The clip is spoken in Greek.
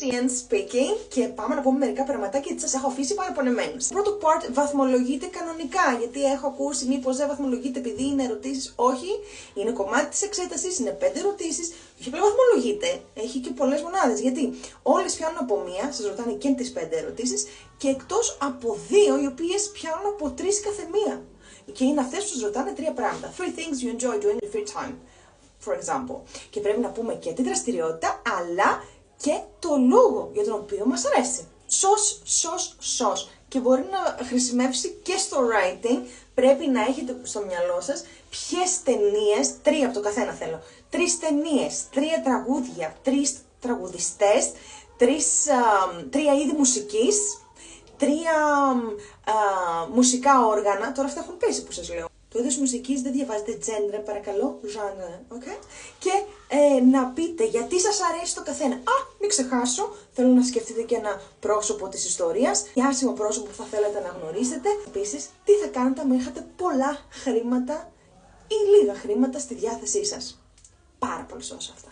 Sheehan speaking και πάμε να πούμε μερικά πραγματάκια γιατί σας έχω αφήσει παραπονεμένους. Το πρώτο part βαθμολογείται κανονικά, γιατί έχω ακούσει μήπως δεν βαθμολογείται επειδή είναι ερωτήσεις. Όχι, είναι κομμάτι της εξέτασης, είναι 5 ερωτήσεις και απλά βαθμολογείται. Έχει και πολλές μονάδες, γιατί όλες πιάνουν από μία, σας ρωτάνε και τις 5 ερωτήσεις και εκτός από 2 οι οποίες πιάνουν από 3 κάθε μία. Και είναι αυτές που σας ρωτάνε 3 πράγματα. 3 things you enjoy doing in your free time, for example. Και πρέπει να πούμε και τη δραστηριότητα, αλλά και το λόγο για τον οποίο μας αρέσει. Σως. Και μπορεί να χρησιμεύσει και στο writing. Πρέπει να έχετε στο μυαλό σας ποιες ταινίες, 3 από το καθένα θέλω. 3 ταινίες, 3 τραγούδια, 3 τραγουδιστές, 3 είδη μουσικής, 3 μουσικά όργανα. Τώρα αυτά έχουν πέσει που σας λέω. Το είδος μουσικής δεν διαβάζετε genre, παρακαλώ, genre, ok. Και να πείτε γιατί σας αρέσει το καθένα. Μην ξεχάσω, θέλω να σκεφτείτε και ένα πρόσωπο της ιστορίας, διάσημο πρόσωπο που θα θέλετε να γνωρίσετε. Επίσης, τι θα κάνετε αν είχατε πολλά χρήματα ή λίγα χρήματα στη διάθεσή σας. Πάρα πολύ σωστά αυτά.